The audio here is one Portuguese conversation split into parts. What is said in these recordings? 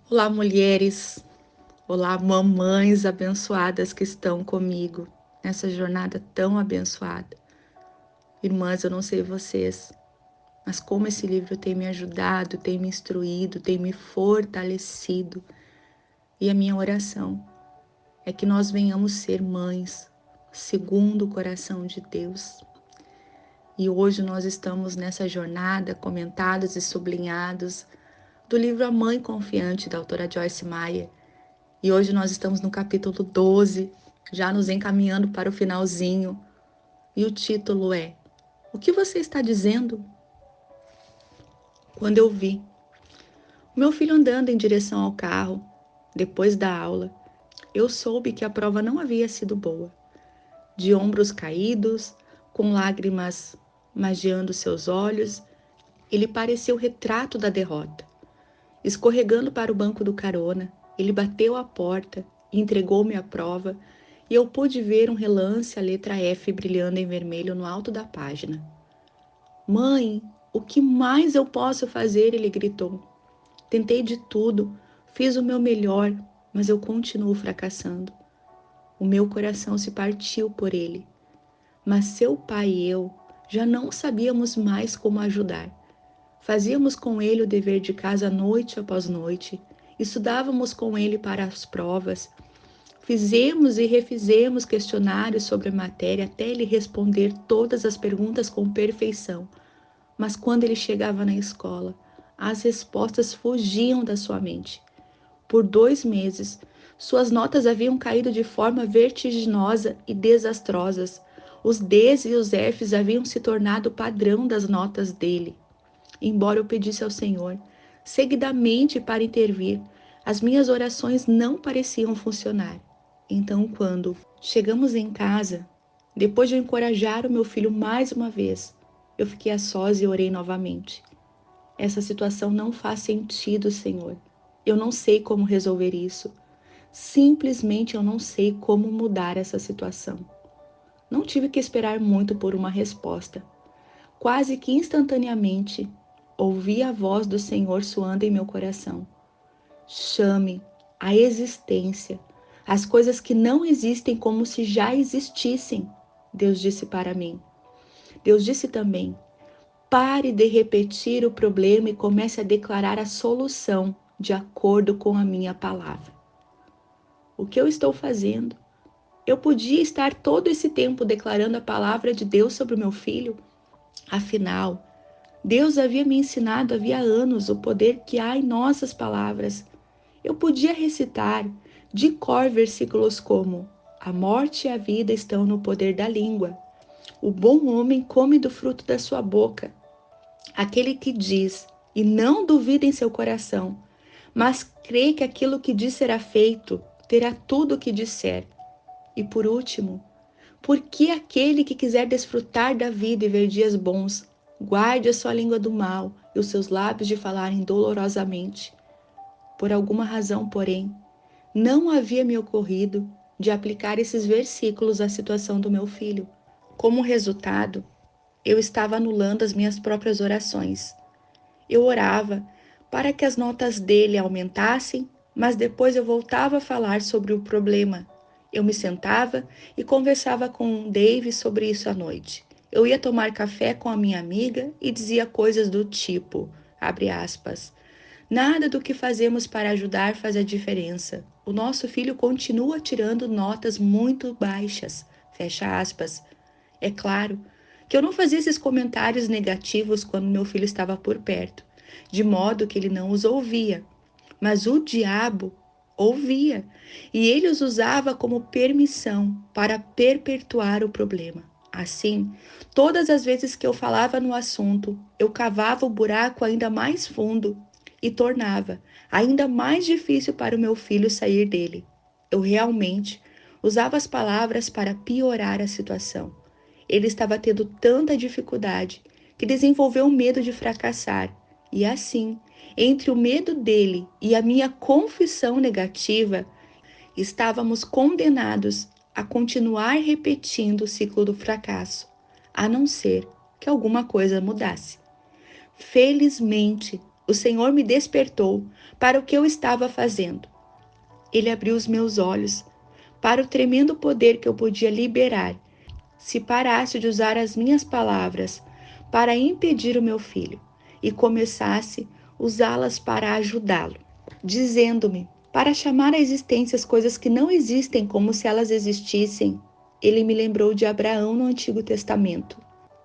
Olá, mulheres. Olá, mamães abençoadas que estão comigo nessa jornada tão abençoada. Irmãs, eu não sei vocês, mas como esse livro tem me ajudado, tem me instruído, tem me fortalecido. E a minha oração é que nós venhamos ser mães segundo o coração de Deus. E hoje nós estamos nessa jornada, comentados e sublinhados, do livro A Mãe Confiante, da autora Joyce Meyer. E hoje nós estamos no capítulo 12, já nos encaminhando para o finalzinho. E o título é: O que você está dizendo? Quando eu vi o meu filho andando em direção ao carro, depois da aula, eu soube que a prova não havia sido boa. De ombros caídos, com lágrimas magiando seus olhos, ele parecia o retrato da derrota. Escorregando para o banco do carona, ele bateu a porta e entregou-me a prova, e eu pude ver um relance a letra F brilhando em vermelho no alto da página. Mãe, o que mais eu posso fazer? Ele gritou. Tentei de tudo, fiz o meu melhor, mas eu continuo fracassando. O meu coração se partiu por ele. Mas seu pai e eu já não sabíamos mais como ajudar. Fazíamos com ele o dever de casa noite após noite, estudávamos com ele para as provas, fizemos e refizemos questionários sobre a matéria até ele responder todas as perguntas com perfeição. Mas quando ele chegava na escola, as respostas fugiam da sua mente. Por 2 meses, suas notas haviam caído de forma vertiginosa e desastrosas. Os Ds e os Fs haviam se tornado o padrão das notas dele. Embora eu pedisse ao Senhor seguidamente para intervir, as minhas orações não pareciam funcionar. Então, quando chegamos em casa, depois de eu encorajar o meu filho mais uma vez, eu fiquei a sós e orei novamente. Essa situação não faz sentido, Senhor. Eu não sei como resolver isso. Simplesmente eu não sei como mudar essa situação. Não tive que esperar muito por uma resposta. Quase que instantaneamente, ouvi a voz do Senhor soando em meu coração. Chame a existência as coisas que não existem como se já existissem, Deus disse para mim. Deus disse também: pare de repetir o problema e comece a declarar a solução de acordo com a minha palavra. O que eu estou fazendo? Eu podia estar todo esse tempo declarando a palavra de Deus sobre o meu filho? Afinal, Deus havia me ensinado havia anos o poder que há em nossas palavras. Eu podia recitar de cor versículos como: a morte e a vida estão no poder da língua. O bom homem come do fruto da sua boca. Aquele que diz e não duvida em seu coração, mas crê que aquilo que diz será feito, terá tudo o que disser. E por último, por que aquele que quiser desfrutar da vida e ver dias bons, guarde a sua língua do mal e os seus lábios de falarem dolorosamente? Por alguma razão, porém, não havia me ocorrido de aplicar esses versículos à situação do meu filho. Como resultado, eu estava anulando as minhas próprias orações. Eu orava para que as notas dele aumentassem, mas depois eu voltava a falar sobre o problema. Eu me sentava e conversava com Dave sobre isso à noite. Eu ia tomar café com a minha amiga e dizia coisas do tipo, abre aspas, nada do que fazemos para ajudar faz a diferença. O nosso filho continua tirando notas muito baixas, fecha aspas. É claro que eu não fazia esses comentários negativos quando meu filho estava por perto, de modo que ele não os ouvia. Mas o diabo ouvia, e ele os usava como permissão para perpetuar o problema. Assim, todas as vezes que eu falava no assunto, eu cavava o buraco ainda mais fundo e tornava ainda mais difícil para o meu filho sair dele. Eu realmente usava as palavras para piorar a situação. Ele estava tendo tanta dificuldade que desenvolveu medo de fracassar. E assim, entre o medo dele e a minha confissão negativa, estávamos condenados a continuar repetindo o ciclo do fracasso, a não ser que alguma coisa mudasse. Felizmente, O Senhor me despertou para o que eu estava fazendo. Ele abriu os meus olhos para o tremendo poder que eu podia liberar se parasse de usar as minhas palavras para impedir o meu filho e começasse a usá-las para ajudá-lo, dizendo-me para chamar à existência as coisas que não existem como se elas existissem. Ele me lembrou de Abraão no Antigo Testamento.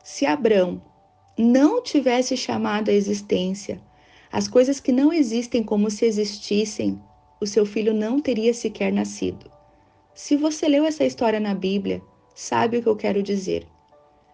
Se Abraão não tivesse chamado à existência as coisas que não existem como se existissem, o seu filho não teria sequer nascido. Se você leu essa história na Bíblia, sabe o que eu quero dizer.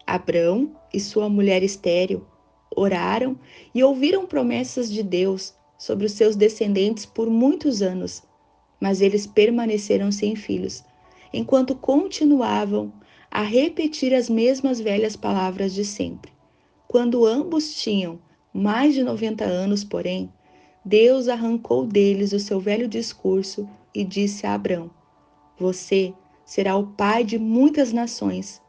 Abrão e sua mulher estéril oraram e ouviram promessas de Deus sobre os seus descendentes por muitos anos, mas eles permaneceram sem filhos, enquanto continuavam a repetir as mesmas velhas palavras de sempre. Quando ambos tinham mais de 90 anos, porém, Deus arrancou deles o seu velho discurso e disse a Abrão: Você será o pai de muitas nações,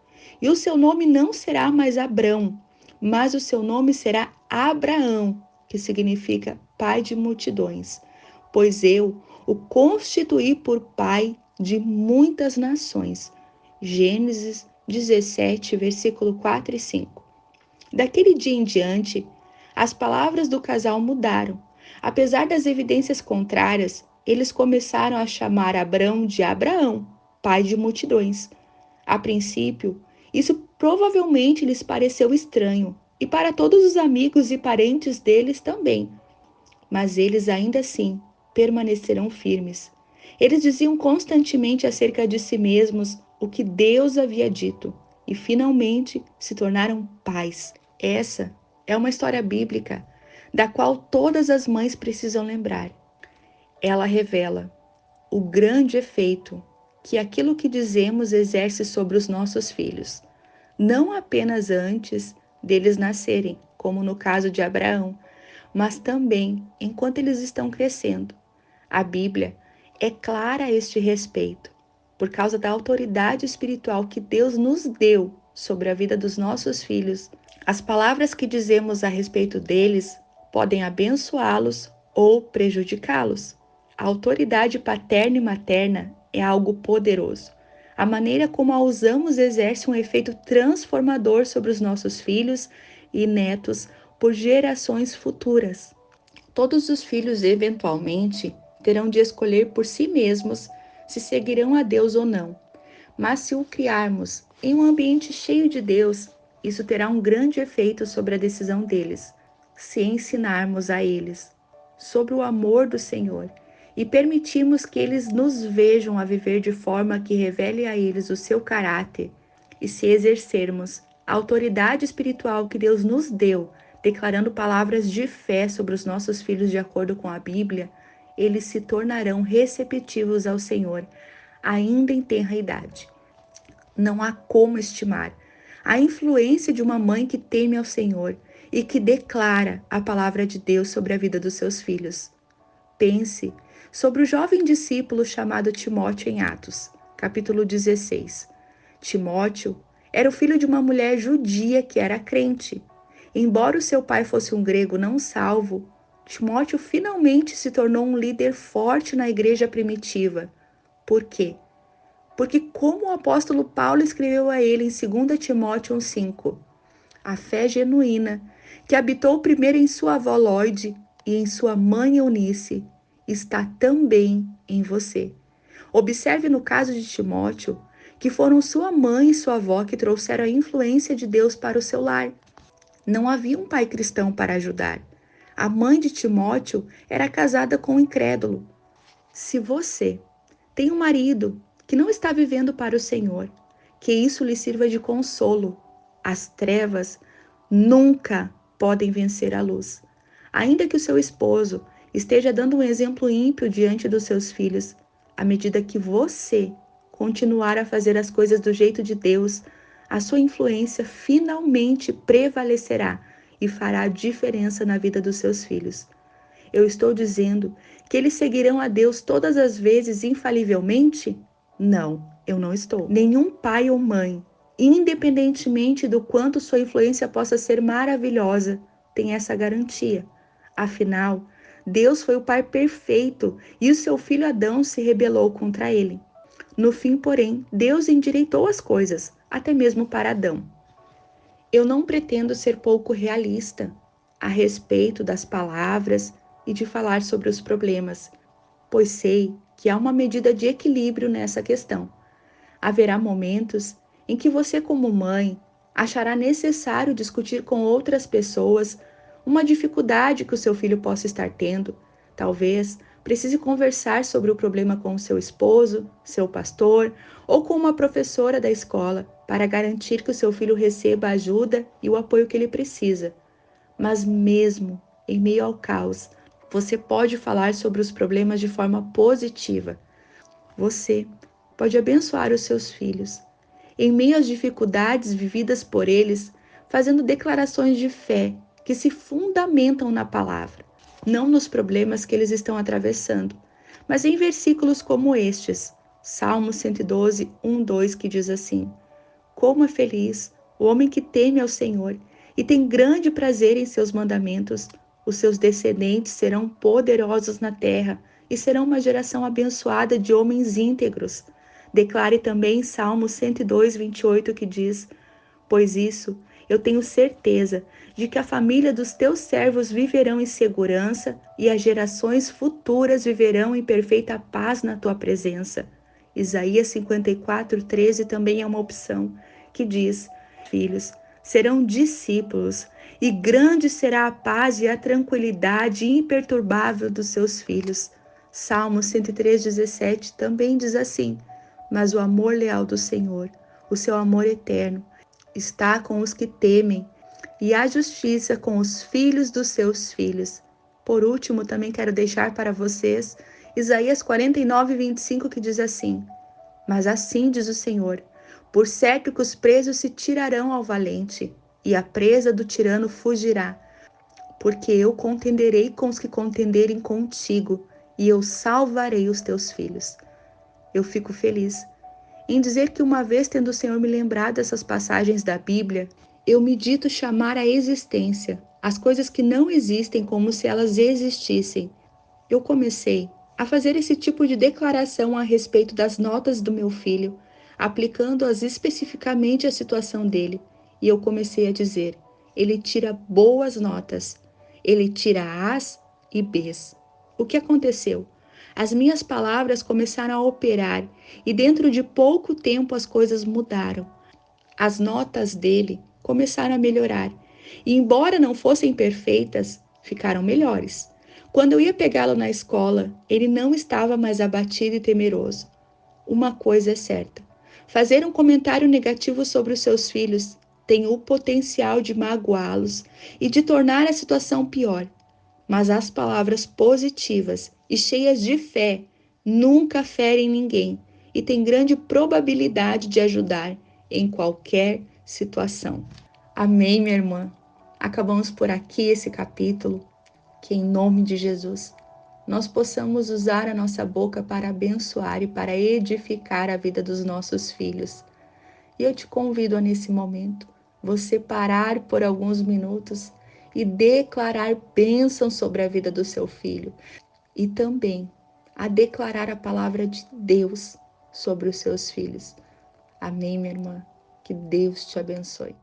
e o seu nome não será mais Abrão, mas o seu nome será Abraão, que significa pai de multidões, pois eu o constituí por pai de muitas nações. Gênesis 17, versículo 4 e 5. Daquele dia em diante, as palavras do casal mudaram. Apesar das evidências contrárias, eles começaram a chamar Abrão de Abraão, pai de multidões. A princípio, isso provavelmente lhes pareceu estranho, e para todos os amigos e parentes deles também. Mas eles ainda assim permaneceram firmes. Eles diziam constantemente acerca de si mesmos o que Deus havia dito e finalmente se tornaram pais. Essa é uma história bíblica da qual todas as mães precisam lembrar. Ela revela o grande efeito que aquilo que dizemos exerce sobre os nossos filhos, não apenas antes deles nascerem, como no caso de Abraão, mas também enquanto eles estão crescendo. A Bíblia é clara a este respeito, por causa da autoridade espiritual que Deus nos deu sobre a vida dos nossos filhos. As palavras que dizemos a respeito deles podem abençoá-los ou prejudicá-los. A autoridade paterna e materna é algo poderoso. A maneira como a usamos exerce um efeito transformador sobre os nossos filhos e netos por gerações futuras. Todos os filhos, eventualmente, terão de escolher por si mesmos se seguirão a Deus ou não. Mas se o criarmos em um ambiente cheio de Deus, isso terá um grande efeito sobre a decisão deles. Se ensinarmos a eles sobre o amor do Senhor e permitirmos que eles nos vejam a viver de forma que revele a eles o seu caráter, e se exercermos a autoridade espiritual que Deus nos deu, declarando palavras de fé sobre os nossos filhos de acordo com a Bíblia, eles se tornarão receptivos ao Senhor, ainda em tenra idade. Não há como estimar a influência de uma mãe que teme ao Senhor e que declara a palavra de Deus sobre a vida dos seus filhos. Pense sobre o jovem discípulo chamado Timóteo em Atos, capítulo 16. Timóteo era o filho de uma mulher judia que era crente. Embora o seu pai fosse um grego não salvo, Timóteo finalmente se tornou um líder forte na igreja primitiva. Por quê? Porque, como o apóstolo Paulo escreveu a ele em 2 Timóteo 1,5, a fé genuína, que habitou primeiro em sua avó Lóide e em sua mãe Eunice, está também em você. Observe no caso de Timóteo que foram sua mãe e sua avó que trouxeram a influência de Deus para o seu lar. Não havia um pai cristão para ajudar. A mãe de Timóteo era casada com um incrédulo. Se você tem um marido que não está vivendo para o Senhor, que isso lhe sirva de consolo. As trevas nunca podem vencer a luz. Ainda que o seu esposo esteja dando um exemplo ímpio diante dos seus filhos, à medida que você continuar a fazer as coisas do jeito de Deus, a sua influência finalmente prevalecerá e fará diferença na vida dos seus filhos. Eu estou dizendo que eles seguirão a Deus todas as vezes infalivelmente? Não, eu não estou. Nenhum pai ou mãe, independentemente do quanto sua influência possa ser maravilhosa, tem essa garantia. Afinal, Deus foi o Pai perfeito e o seu filho Adão se rebelou contra ele. No fim, porém, Deus endireitou as coisas, até mesmo para Adão. Eu não pretendo ser pouco realista a respeito das palavras e de falar sobre os problemas, pois sei que há uma medida de equilíbrio nessa questão. Haverá momentos em que você, como mãe, achará necessário discutir com outras pessoas uma dificuldade que o seu filho possa estar tendo. Talvez precise conversar sobre o problema com o seu esposo, seu pastor ou com uma professora da escola para garantir que o seu filho receba a ajuda e o apoio que ele precisa. Mas mesmo em meio ao caos, você pode falar sobre os problemas de forma positiva. Você pode abençoar os seus filhos, em meio às dificuldades vividas por eles, fazendo declarações de fé que se fundamentam na palavra, não nos problemas que eles estão atravessando, mas em versículos como estes, Salmo 112, 1, 2, que diz assim: Como é feliz o homem que teme ao Senhor e tem grande prazer em seus mandamentos. Os seus descendentes serão poderosos na terra e serão uma geração abençoada de homens íntegros. Declare também Salmo 102, 28, que diz: Pois isso, eu tenho certeza de que a família dos teus servos viverão em segurança e as gerações futuras viverão em perfeita paz na tua presença. Isaías 54, 13 também é uma opção, que diz: Filhos serão discípulos, e grande será a paz e a tranquilidade imperturbável dos seus filhos. Salmo 103, 17 também diz assim: Mas o amor leal do Senhor, o seu amor eterno, está com os que temem, e a justiça com os filhos dos seus filhos. Por último, também quero deixar para vocês Isaías 49, 25, que diz assim: Mas assim diz o Senhor: Por certo que os presos se tirarão ao valente, e a presa do tirano fugirá, porque eu contenderei com os que contenderem contigo, e eu salvarei os teus filhos. Eu fico feliz em dizer que, uma vez tendo o Senhor me lembrado dessas passagens da Bíblia, eu medito chamar à existência as coisas que não existem como se elas existissem. Eu comecei a fazer esse tipo de declaração a respeito das notas do meu filho, aplicando-as especificamente à situação dele. E eu comecei a dizer: ele tira boas notas, ele tira A's e B's. O que aconteceu? As minhas palavras começaram a operar e dentro de pouco tempo as coisas mudaram. As notas dele começaram a melhorar e, embora não fossem perfeitas, ficaram melhores. Quando eu ia pegá-lo na escola, ele não estava mais abatido e temeroso. Uma coisa é certa: fazer um comentário negativo sobre os seus filhos tem o potencial de magoá-los e de tornar a situação pior. Mas as palavras positivas e cheias de fé nunca ferem ninguém e têm grande probabilidade de ajudar em qualquer situação. Amém, minha irmã? Acabamos por aqui esse capítulo. Que em nome de Jesus nós possamos usar a nossa boca para abençoar e para edificar a vida dos nossos filhos. E eu te convido a, nesse momento, você parar por alguns minutos e declarar bênção sobre a vida do seu filho e também a declarar a palavra de Deus sobre os seus filhos. Amém, minha irmã? Que Deus te abençoe.